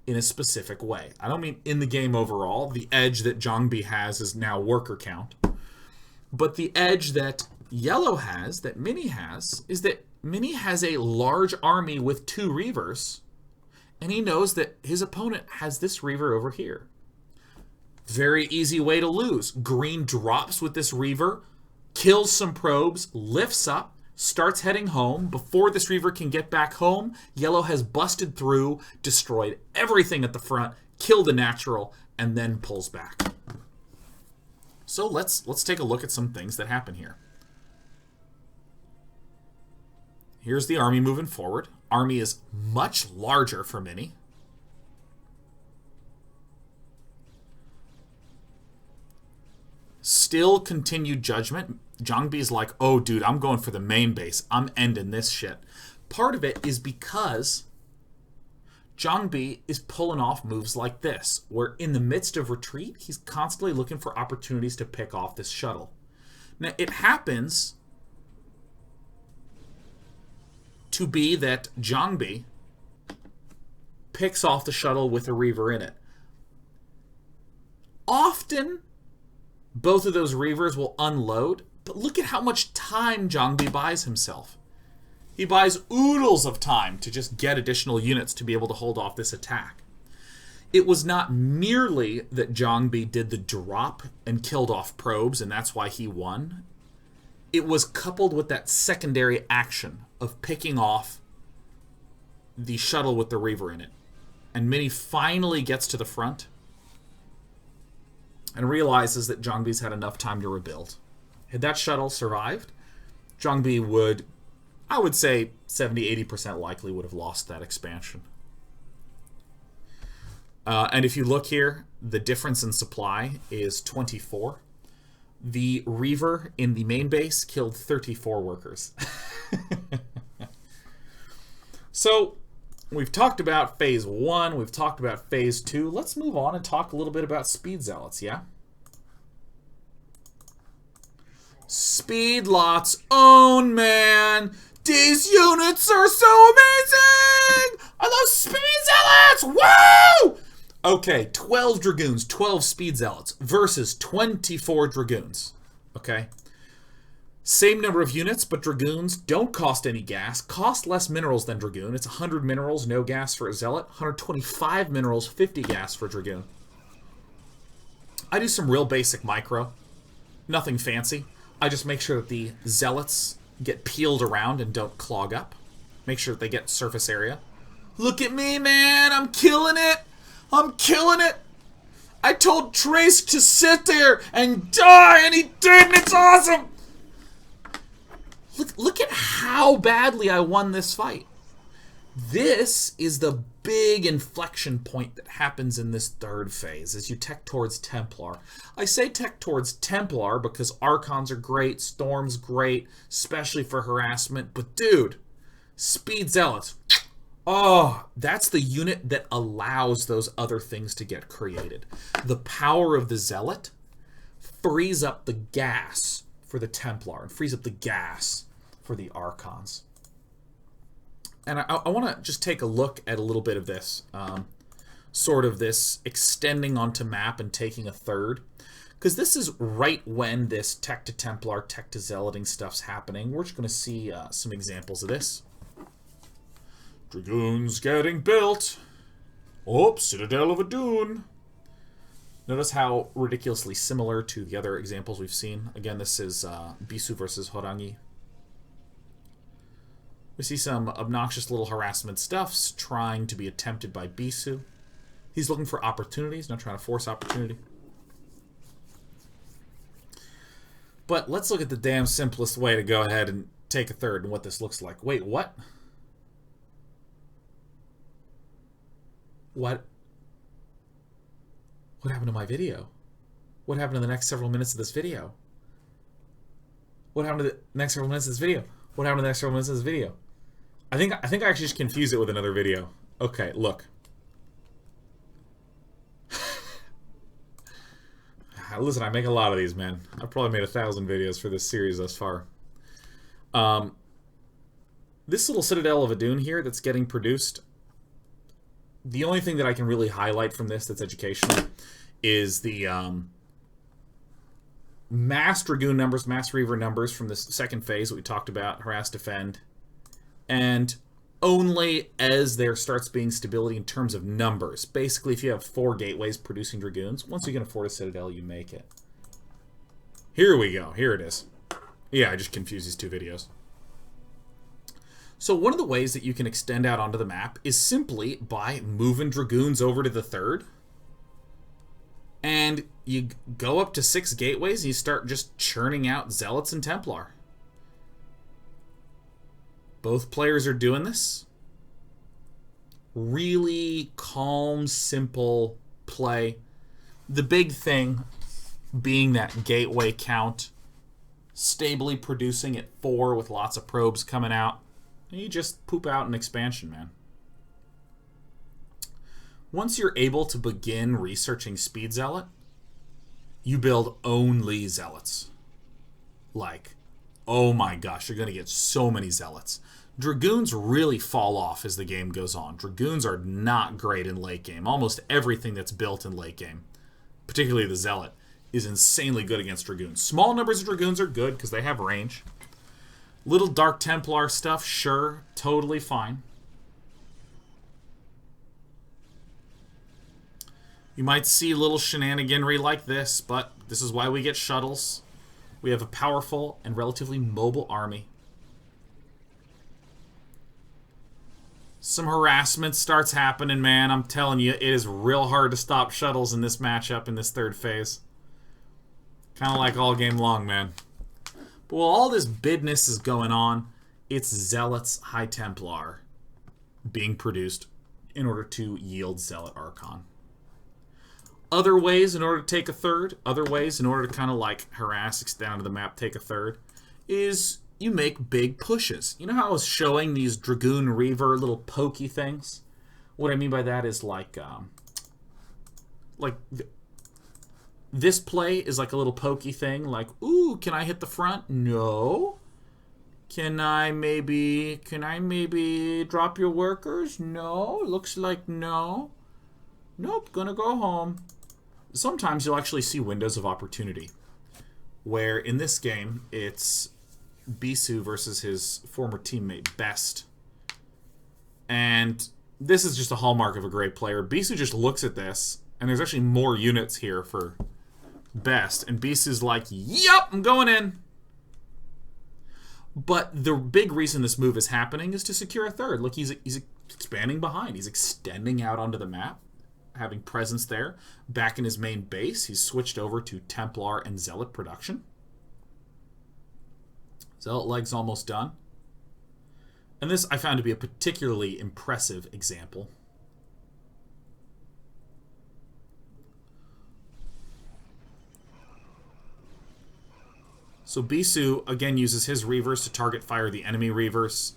in a specific way. I don't mean in the game overall. The edge that Zhongbi has is now worker count. But the edge that yellow has, that Mini has, is that Mini has a large army with 2 Reavers, and he knows that his opponent has this Reaver over here. Very easy way to lose. Green drops with this Reaver, kills some probes, lifts up, starts heading home. Before this Reaver can get back home, yellow has busted through, destroyed everything at the front, killed a natural, and then pulls back. So let's take a look at some things that happen here. Here's the army moving forward. Army is much larger for Mini. Still continued judgment. Zhongbi's like, oh, dude, I'm going for the main base. I'm ending this shit. Part of it is because Zhongbi is pulling off moves like this, where in the midst of retreat, he's constantly looking for opportunities to pick off this shuttle. Now, it happens to be that Zhongbi picks off the shuttle with a Reaver in it. Often, both of those Reavers will unload, but look at how much time Zhongbi buys himself. He buys oodles of time to just get additional units to be able to hold off this attack. It was not merely that Zhongbi did the drop and killed off probes, and that's why he won. It was coupled with that secondary action of picking off the shuttle with the Reaver in it. And Mini finally gets to the front and realizes that Zhongbi's had enough time to rebuild. Had that shuttle survived, Zhongbi would, I would say, 70-80% likely would have lost that expansion. And if you look here, the difference in supply is 24. The Reaver in the main base killed 34 workers. So, we've talked about Phase 1, we've talked about Phase 2. Let's move on and talk a little bit about Speed Zealots, yeah? Speed Lots own, man! These units are so amazing! I love Speed Zealots! Woo! Okay, 12 Dragoons, 12 Speed Zealots versus 24 Dragoons. Okay? Same number of units, but Dragoons don't cost any gas, cost less minerals than Dragoon. It's 100 minerals, no gas for a Zealot. 125 minerals, 50 gas for Dragoon. I do some real basic micro. Nothing fancy. I just make sure that the Zealots get peeled around and don't clog up. Make sure that they get surface area. Look at me, man! I'm killing it! I'm killing it! I told Trace to sit there and die, and he did, and it's awesome! Look at how badly I won this fight. This is the big inflection point that happens in this third phase as you tech towards Templar. I say tech towards Templar because Archons are great, Storm's great, especially for harassment. But dude, Speed Zealots, oh, that's the unit that allows those other things to get created. The power of the Zealot frees up the gas for the Templar and frees up the gas for the Archons. And I want to just take a look at a little bit of this, sort of this extending onto map and taking a third. Because this is right when this tech to Templar, tech to Zealoting stuff's happening. We're just going to see some examples of this. Dragoons getting built. Oh, Citadel of Adun. Notice how ridiculously similar to the other examples we've seen. Again, this is Bisu versus Horangi. We see some obnoxious little harassment stuffs trying to be attempted by Bisu. He's looking for opportunities, not trying to force opportunity. But let's look at the damn simplest way to go ahead and take a third and what this looks like. Wait, what? What? What happened to my video? What happened to the next several minutes of this video? What happened to the next several minutes of this video? What happened to the next several minutes of this video? I think I actually just confused it with another video. Okay, look. Listen, I make a lot of these, man. I've probably made 1,000 videos for this series thus far. This little Citadel of Adun here that's getting produced, the only thing that I can really highlight from this that's educational is the mass Dragoon numbers, mass Reaver numbers from the second phase that we talked about, harass, defend, and only as there starts being stability in terms of numbers. Basically, if you have 4 gateways producing Dragoons, once you can afford a Citadel, you make it. Here we go. Here it is. Yeah, I just confused these 2 videos. So one of the ways that you can extend out onto the map is simply by moving Dragoons over to the 3rd. And you go up to 6 gateways and you start just churning out Zealots and Templar. Both players are doing this. Really calm, simple play. The big thing being that gateway count, stably producing at 4 with lots of probes coming out. And you just poop out an expansion, man. Once you're able to begin researching Speed Zealot, you build only Zealots. Like, oh my gosh, you're going to get so many Zealots. Dragoons really fall off as the game goes on. Dragoons are not great in late game. Almost everything that's built in late game, particularly the Zealot, is insanely good against Dragoons. Small numbers of Dragoons are good because they have range. Little Dark Templar stuff, sure, totally fine. You might see little shenaniganry like this, but this is why we get shuttles. We have a powerful and relatively mobile army. Some harassment starts happening, man. I'm telling you, it is real hard to stop shuttles in this matchup in this 3rd phase. Kind of like all game long, man. But while all this bidness is going on, it's Zealots High Templar being produced in order to yield Zealot Archon. Other ways in order to take a 3rd, other ways in order to kind of like harass, extend onto the map, take a 3rd, is you make big pushes. You know how I was showing these Dragoon Reaver little pokey things? What I mean by that is this play is like a little pokey thing, like, ooh, can I hit the front? No. Can I maybe drop your workers? No. Looks like no. Nope, gonna go home. Sometimes you'll actually see windows of opportunity, where in this game, it's Bisu versus his former teammate, Best. And this is just a hallmark of a great player. Bisu just looks at this, and there's actually more units here for Best, and Bisu's like, yup, I'm going in. But the big reason this move is happening is to secure a 3rd. Look, he's expanding behind. He's extending out onto the map, having presence there. Back in his main base, he's switched over to Templar and Zealot production. Zealot leg's almost done. And this I found to be a particularly impressive example. So Bisu, again, uses his Reavers to target fire the enemy Reavers.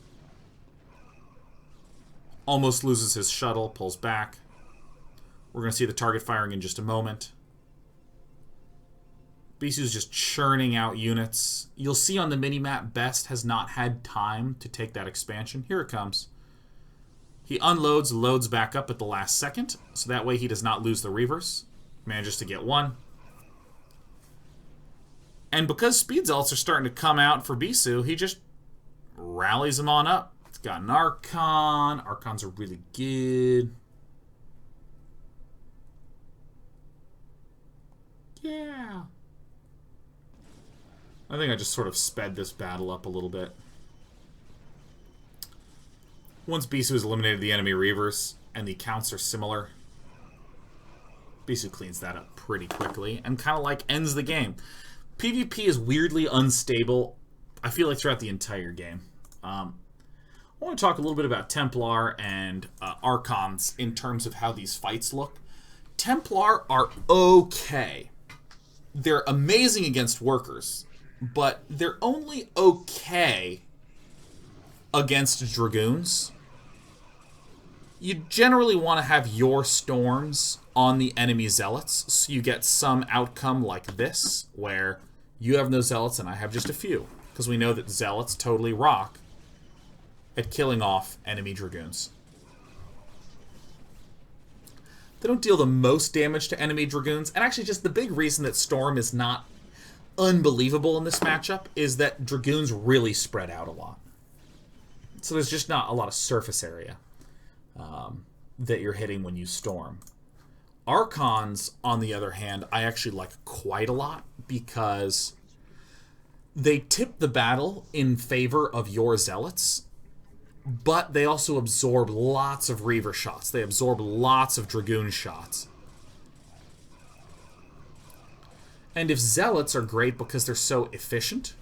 Almost loses his shuttle, pulls back. We're going to see the target firing in just a moment. Bisu's just churning out units. You'll see on the minimap, Best has not had time to take that expansion. Here it comes. He unloads, loads back up at the last second, so that way he does not lose the Reavers. Manages to get 1. And because Speed Zealots are starting to come out for Bisu, he just rallies them on up. It's got an Archon. Archons are really good. Yeah. I think I just sort of sped this battle up a little bit. Once Bisu has eliminated the enemy Reavers, and the counts are similar, Bisu cleans that up pretty quickly, and kind of like ends the game. PvP is weirdly unstable, I feel like, throughout the entire game. I want to talk a little bit about Templar and Archons in terms of how these fights look. Templar are okay. They're amazing against workers, but they're only okay against Dragoons. You generally want to have your storms on the enemy Zealots, so you get some outcome like this, where you have no Zealots and I have just a few, because we know that Zealots totally rock at killing off enemy Dragoons. They don't deal the most damage to enemy Dragoons, and actually just the big reason that Storm is not unbelievable in this matchup is that Dragoons really spread out a lot. So there's just not a lot of surface area that you're hitting when you Storm. Archons, on the other hand, I actually like quite a lot because they tip the battle in favor of your Zealots, but they also absorb lots of Reaver shots. They absorb lots of Dragoon shots. And if Zealots are great because they're so efficient,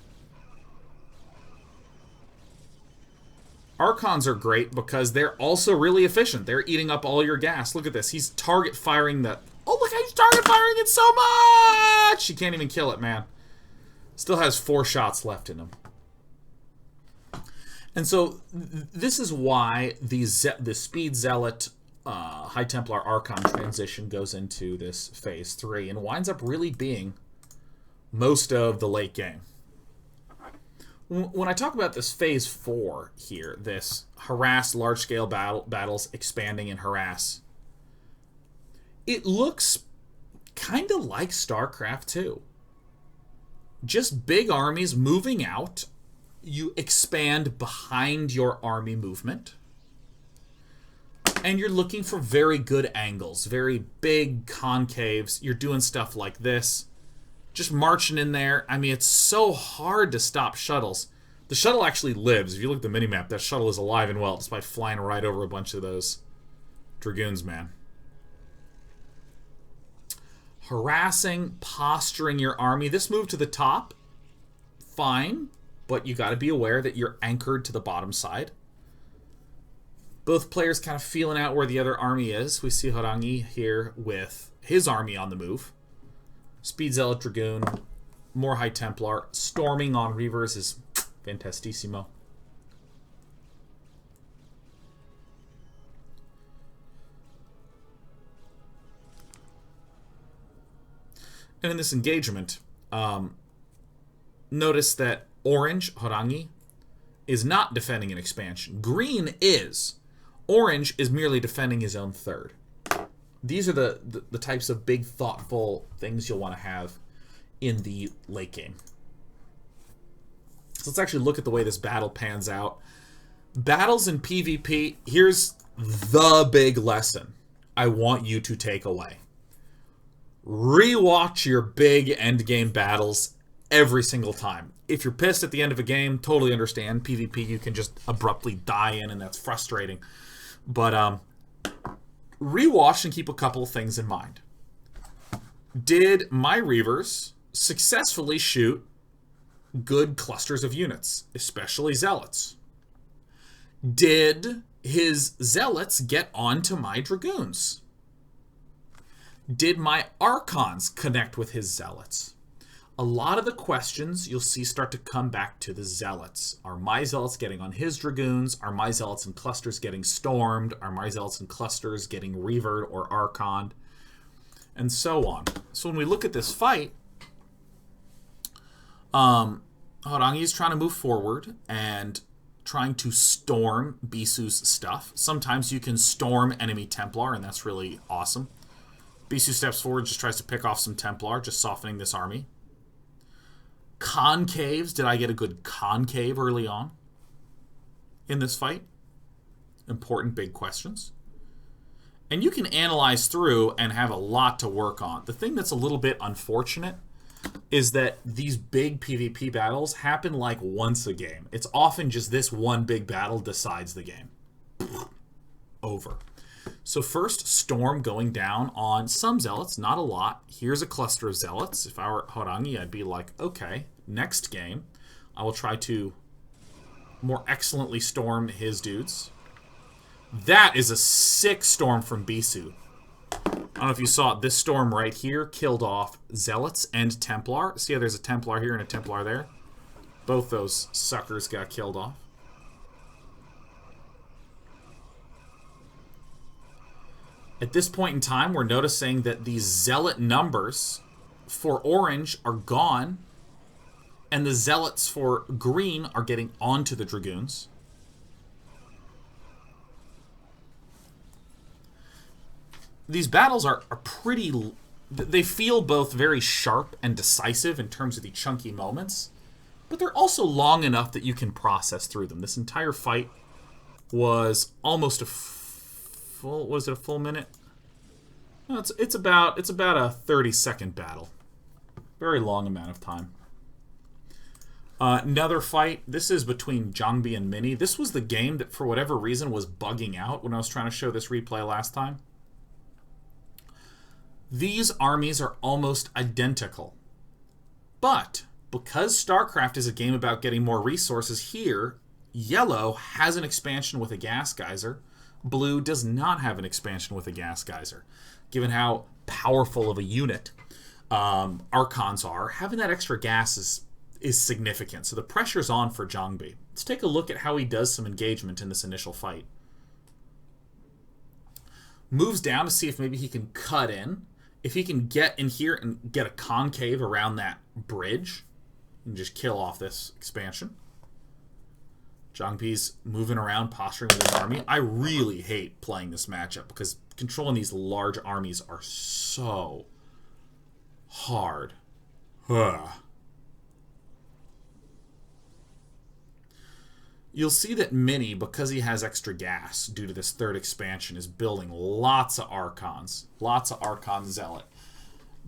Archons are great because they're also really efficient. They're eating up all your gas. Look at this. He's target firing the... Oh, look how he's target firing it so much! He can't even kill it, man. Still has 4 shots left in him. And so this is why the Speed Zealot High Templar Archon transition goes into this Phase 3 and winds up really being most of the late game. When I talk about this Phase 4 here, this harass, large-scale battles, expanding and harass, it looks kind of like StarCraft 2. Just big armies moving out. You expand behind your army movement. And you're looking for very good angles, very big concaves. You're doing stuff like this. Just marching in there. I mean, it's so hard to stop shuttles. The shuttle actually lives. If you look at the minimap, that shuttle is alive and well, despite flying right over a bunch of those Dragoons, man. Harassing, posturing your army. This move to the top, fine, but you got to be aware that you're anchored to the bottom side. Both players kind of feeling out where the other army is. We see Horangi here with his army on the move. Speed Zealot Dragoon, more High Templar. Storming on Reavers is fantastissimo. And in this engagement, notice that orange, Horangi, is not defending an expansion. Green is. Orange is merely defending his own third. These are the types of big, thoughtful things you'll want to have in the late game. So let's actually look at the way this battle pans out. Battles in PvP, here's the big lesson I want you to take away. Rewatch your big endgame battles every single time. If you're pissed at the end of a game, totally understand. PvP, you can just abruptly die in, and that's frustrating. But rewatch and keep a couple of things in mind. Did my Reavers successfully shoot good clusters of units, especially Zealots? Did his Zealots get onto my Dragoons? Did my Archons connect with his Zealots? A lot of the questions you'll see start to come back to the Zealots. Are my Zealots getting on his Dragoons? Are my Zealots in clusters getting stormed? Are my Zealots in clusters getting Reavered or Archoned? And so on. So when we look at this fight, Horangi is trying to move forward and trying to storm Bisu's stuff. Sometimes you can storm enemy Templar, and that's really awesome. Bisu steps forward, just tries to pick off some Templar, just softening this army. Concaves. Did I get a good concave early on in this fight? Important big questions. And you can analyze through and have a lot to work on. The thing that's a little bit unfortunate is that these big PvP battles happen like once a game. It's often just this one big battle decides the game. Over. So first, Storm going down on some Zealots, not a lot. Here's a cluster of Zealots. If I were Horangi, I'd be like, okay, next game, I will try to more excellently storm his dudes. That is a sick storm from Bisu. I don't know if you saw it. This storm right here killed off Zealots and Templar. See how there's a Templar here and a Templar there? Both those suckers got killed off. At this point in time, we're noticing that these Zealot numbers for orange are gone, and the Zealots for green are getting onto the Dragoons. These battles are pretty... They feel both very sharp and decisive in terms of the chunky moments, but they're also long enough that you can process through them. This entire fight was almost a full... Was it a full minute? No, it's about a 30-second battle. Very long amount of time. Another fight. This is between Zhangbi and Mini. This was the game that, for whatever reason, was bugging out when I was trying to show this replay last time. These armies are almost identical. But, because StarCraft is a game about getting more resources here, Yellow has an expansion with a gas geyser. Blue does not have an expansion with a gas geyser. Given how powerful of a unit Archons are, having that extra gas is significant. So the pressure's on for Zhangbi. Let's take a look at how he does some engagement in this initial fight. Moves down to see if maybe he can cut in. If he can get in here and get a concave around that bridge and just kill off this expansion. Zhangbi's moving around, posturing with his army. I really hate playing this matchup because controlling these large armies are so hard. You'll see that Mini, because he has extra gas due to this third expansion, is building lots of Archons. Lots of Archon Zealot.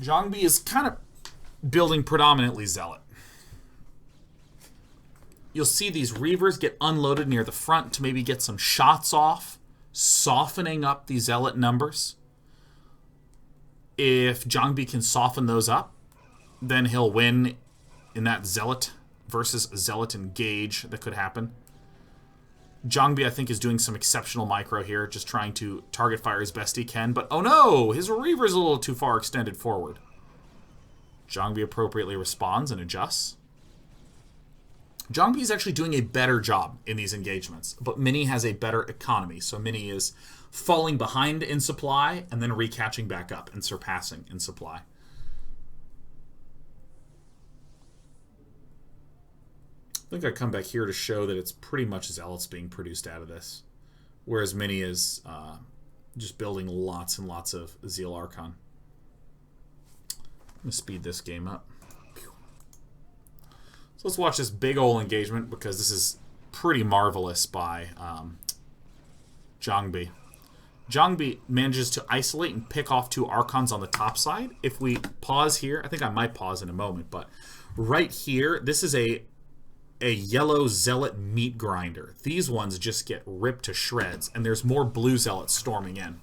Zhangbi is kind of building predominantly Zealot. You'll see these Reavers get unloaded near the front to maybe get some shots off, softening up the Zealot numbers. If Zhangbi can soften those up, then he'll win in that Zealot versus Zealot engage that could happen. Zhangbi, I think, is doing some exceptional micro here, just trying to target fire as best he can. But, oh no! His Reaver's a little too far extended forward. Zhangbi appropriately responds and adjusts. Zhangbi is actually doing a better job in these engagements, but Mini has a better economy. So Mini is falling behind in supply and then recatching back up and surpassing in supply. I think I come back here to show that it's pretty much Zealots being produced out of this, whereas Mini is just building lots and lots of Zeal Archon. I'm going to speed this game up. So let's watch this big ol' engagement because this is pretty marvelous by Zhangbi. Zhangbi manages to isolate and pick off two Archons on the top side. If we pause here, I think I might pause in a moment, but right here, this is a yellow Zealot meat grinder. These ones just get ripped to shreds, and there's more blue Zealots storming in.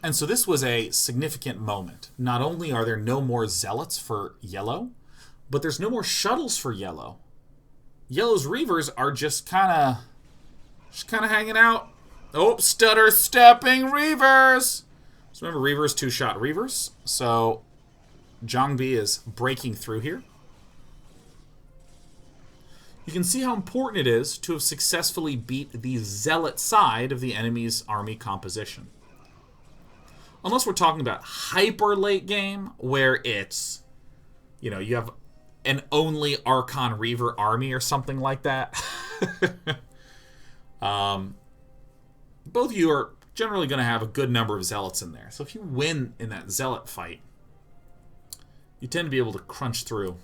And so this was a significant moment. Not only are there no more Zealots for Yellow, but there's no more shuttles for Yellow. Yellow's Reavers are just kind of hanging out. Oh, stutter stepping Reavers! So remember, Reavers two-shot Reavers. So Zhangbi is breaking through here. You can see how important it is to have successfully beat the Zealot side of the enemy's army composition. Unless we're talking about hyper late game, where it's, you know, you have an only Archon Reaver army or something like that. Both of you are generally going to have a good number of Zealots in there. So if you win in that Zealot fight, you tend to be able to crunch through.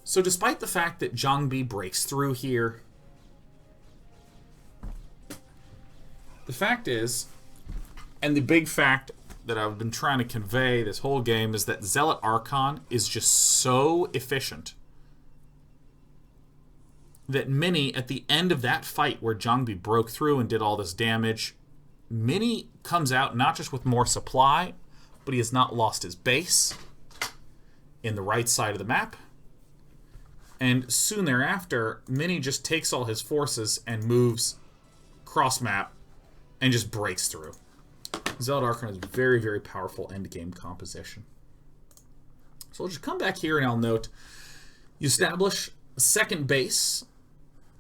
So despite the fact that Zhangbi breaks through here, The fact is, and the big fact that I've been trying to convey this whole game, is that Zealot Archon is just so efficient that Mini, at the end of that fight where Zhangbi broke through and did all this damage, Mini comes out not just with more supply, but he has not lost his base in the right side of the map. And soon thereafter, Mini just takes all his forces and moves cross-map and just breaks through. Zealot Archon is very, very powerful endgame composition. So I'll just come back here and I'll note, you establish a second base,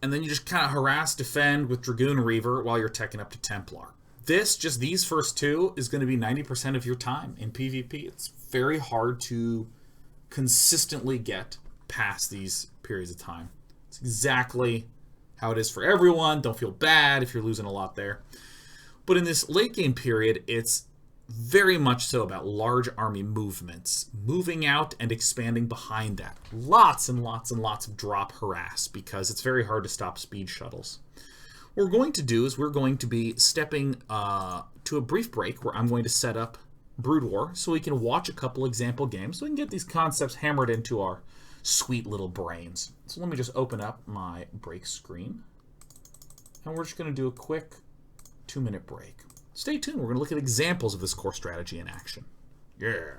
and then you just kind of harass, defend with Dragoon Reaver while you're teching up to Templar. Just these first two, is going to be 90% of your time in PvP. It's very hard to consistently get past these periods of time. It's exactly how it is for everyone. Don't feel bad if you're losing a lot there. But in this late game period, it's very much so about large army movements, moving out and expanding behind that. Lots and lots and lots of drop harass, because it's very hard to stop speed shuttles. What we're going to do is we're going to be stepping to a brief break where I'm going to set up Brood War so we can watch a couple example games so we can get these concepts hammered into our sweet little brains. So let me just open up my break screen, and we're just going to do a quick 2-minute break. Stay tuned. We're going to look at examples of this core strategy in action. Yeah.